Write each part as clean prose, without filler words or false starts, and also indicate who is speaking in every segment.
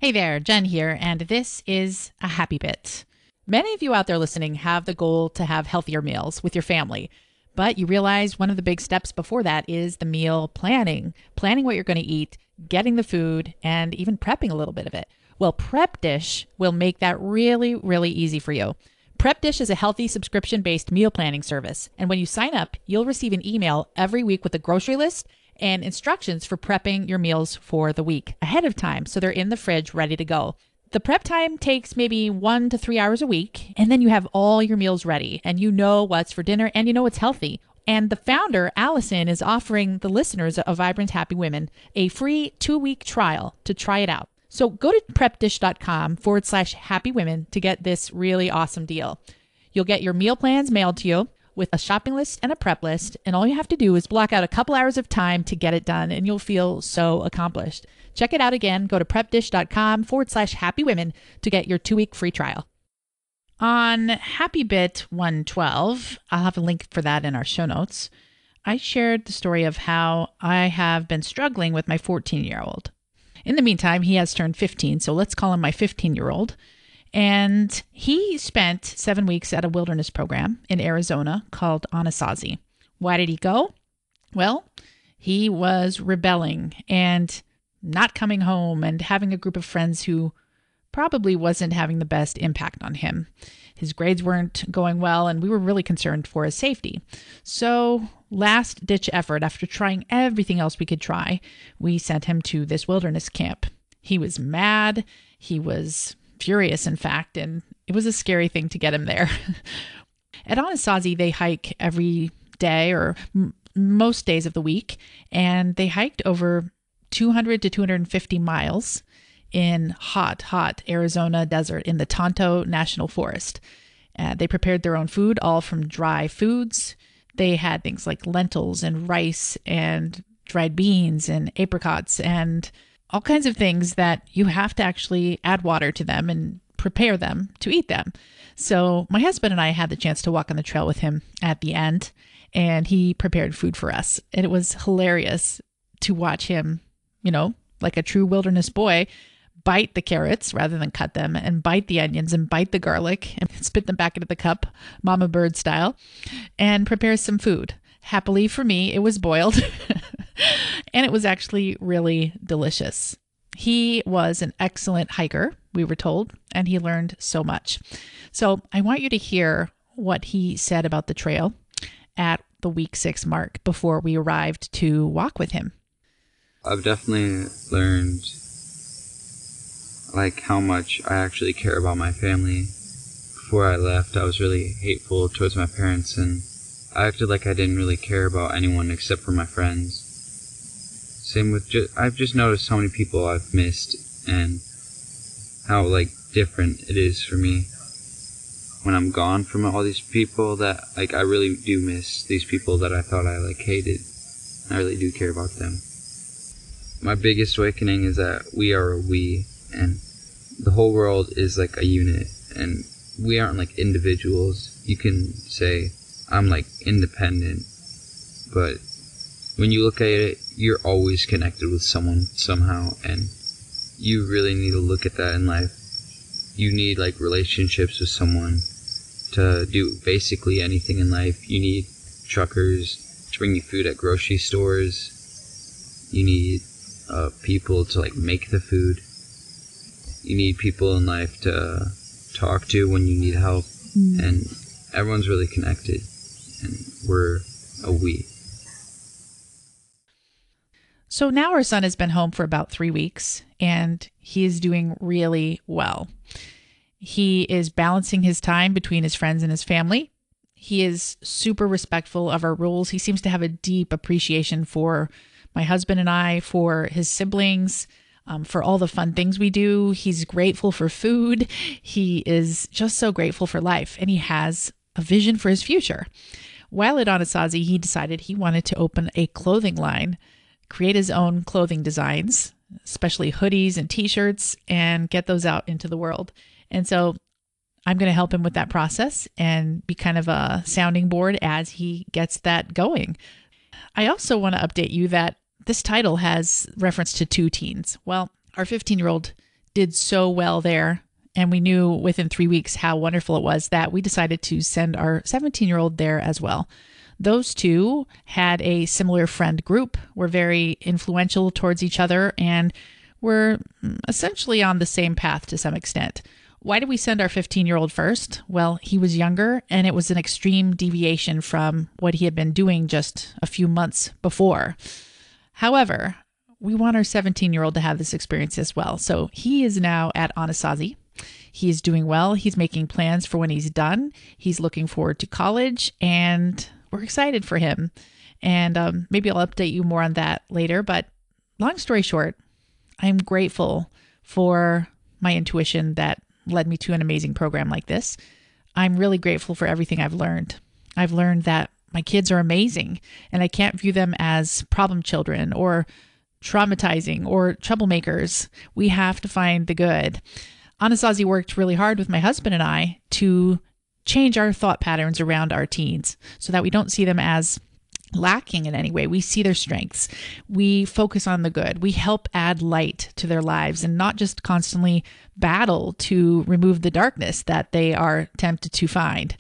Speaker 1: Hey there, Jen here, and this is a happy bit. Many of you out there listening have the goal to have healthier meals with your family, but you realize one of the big steps before that is the meal planning, planning what you're going to eat, getting the food, and even prepping a little bit of it. Well, Prep Dish will make that really, really easy for you. Prep Dish is a healthy subscription-based meal planning service, and when you sign up, you'll receive an email every week with a grocery list and instructions for prepping your meals for the week ahead of time, so they're in the fridge ready to go. The prep time takes maybe 1 to 3 hours a week, and then you have all your meals ready, and you know what's for dinner, and you know what's healthy. And the founder, Allison, is offering the listeners of Vibrant Happy Women a free 2-week trial to try it out. So go to prepdish.com/happy women to get this really awesome deal. You'll get your meal plans mailed to you with a shopping list and a prep list, and all you have to do is block out a couple hours of time to get it done, and you'll feel so accomplished. Check it out again. Go to prepdish.com/happy women to get your 2-week free trial. On Happy Bit 112, I'll have a link for that in our show notes. I shared the story of how I have been struggling with my 14-year-old. In the meantime, he has turned 15, so let's call him my 15-year-old. And he spent 7 weeks at a wilderness program in Arizona called Anasazi. Why did he go? Well, he was rebelling and not coming home and having a group of friends who probably wasn't having the best impact on him. His grades weren't going well, and we were really concerned for his safety. So, last-ditch effort, after trying everything else we could try, we sent him to this wilderness camp. He was mad. He was furious, in fact, and it was a scary thing to get him there. At Anasazi, they hike every day or most days of the week, and they hiked over 200 to 250 miles in hot Arizona desert in the Tonto National Forest. They prepared their own food, all from dry foods. They had things like lentils and rice and dried beans and apricots and all kinds of things that you have to actually add water to them and prepare them to eat them. So my husband and I had the chance to walk on the trail with him at the end, and he prepared food for us. And it was hilarious to watch him, like a true wilderness boy, bite the carrots rather than cut them, and bite the onions and bite the garlic and spit them back into the cup, mama bird style, and prepare some food. Happily for me, it was boiled. And it was actually really delicious. He was an excellent hiker, we were told, and he learned so much. So I want you to hear what he said about the trail at the week 6 mark before we arrived to walk with him.
Speaker 2: I've definitely learned how much I actually care about my family. Before I left, I was really hateful towards my parents, and I acted like I didn't really care about anyone except for my friends. Same with I've just noticed how many people I've missed and how different it is for me when I'm gone from all these people that I really do miss these people that I thought I hated. I really do care about them. My biggest awakening is that we are a we, and the whole world is a unit, and we aren't individuals. You can say I'm independent, but when you look at it, you're always connected with someone somehow, and you really need to look at that in life. You need relationships with someone to do basically anything in life. You need truckers to bring you food at grocery stores. You need people to make the food. You need people in life to talk to when you need help, and everyone's really connected, and we're a we.
Speaker 1: So now our son has been home for about 3 weeks, and he is doing really well. He is balancing his time between his friends and his family. He is super respectful of our rules. He seems to have a deep appreciation for my husband and I, for his siblings, for all the fun things we do. He's grateful for food. He is just so grateful for life, and he has a vision for his future. While at Anasazi, he decided he wanted to open a clothing line, create his own clothing designs, especially hoodies and t-shirts, and get those out into the world. And so I'm going to help him with that process and be kind of a sounding board as he gets that going. I also want to update you that this title has reference to 2 teens. Well, our 15-year-old did so well there. And we knew within 3 weeks how wonderful it was that we decided to send our 17-year-old there as well. Those two had a similar friend group, were very influential towards each other, and were essentially on the same path to some extent. Why did we send our 15-year-old first? Well, he was younger, and it was an extreme deviation from what he had been doing just a few months before. However, we want our 17-year-old to have this experience as well. So he is now at Anasazi. He is doing well. He's making plans for when he's done. He's looking forward to college, and we're excited for him. And maybe I'll update you more on that later. But long story short, I'm grateful for my intuition that led me to an amazing program like this. I'm really grateful for everything I've learned. I've learned that my kids are amazing, and I can't view them as problem children or traumatizing or troublemakers. We have to find the good. Anasazi worked really hard with my husband and I to change our thought patterns around our teens so that we don't see them as lacking in any way. We see their strengths. We focus on the good. We help add light to their lives and not just constantly battle to remove the darkness that they are tempted to find.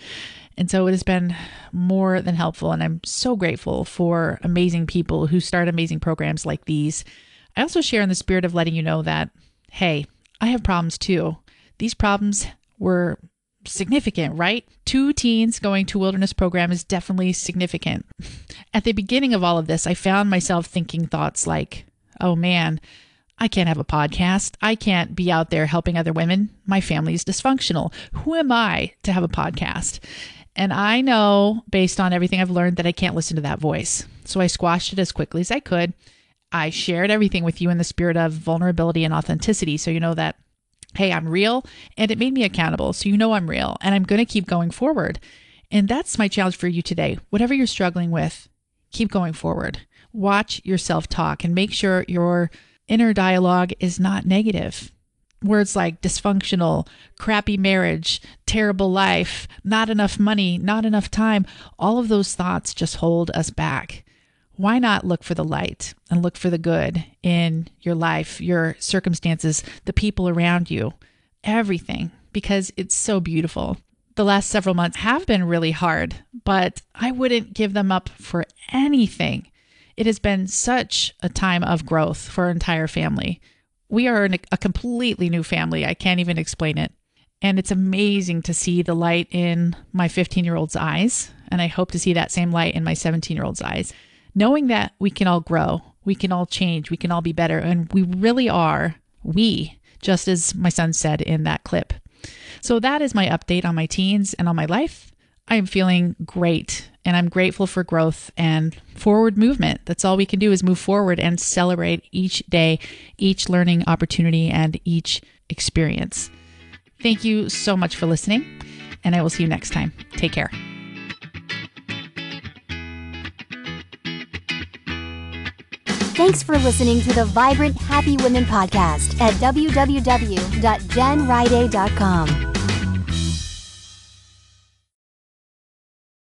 Speaker 1: And so it has been more than helpful. And I'm so grateful for amazing people who start amazing programs like these. I also share in the spirit of letting you know that, hey, I have problems too. These problems were significant, right? 2 teens going to a wilderness program is definitely significant. At the beginning of all of this, I found myself thinking thoughts like, oh man, I can't have a podcast. I can't be out there helping other women. My family is dysfunctional. Who am I to have a podcast? And I know based on everything I've learned that I can't listen to that voice. So I squashed it as quickly as I could. I shared everything with you in the spirit of vulnerability and authenticity. So you know that, hey, I'm real, and it made me accountable. So you know I'm real, and I'm going to keep going forward. And that's my challenge for you today. Whatever you're struggling with, keep going forward. Watch yourself talk and make sure your inner dialogue is not negative. Words like dysfunctional, crappy marriage, terrible life, not enough money, not enough time, all of those thoughts just hold us back. Why not look for the light and look for the good in your life, your circumstances, the people around you, everything, because it's so beautiful. The last several months have been really hard, but I wouldn't give them up for anything. It has been such a time of growth for our entire family. We are a completely new family. I can't even explain it. And it's amazing to see the light in my 15-year-old's eyes. And I hope to see that same light in my 17-year-old's eyes. Knowing that we can all grow, we can all change, we can all be better. And we really are, just as my son said in that clip. So that is my update on my teens and on my life. I am feeling great, and I'm grateful for growth and forward movement. That's all we can do is move forward and celebrate each day, each learning opportunity, and each experience. Thank you so much for listening, and I will see you next time. Take care.
Speaker 3: Thanks for listening to the Vibrant Happy Women podcast at www.jenriday.com.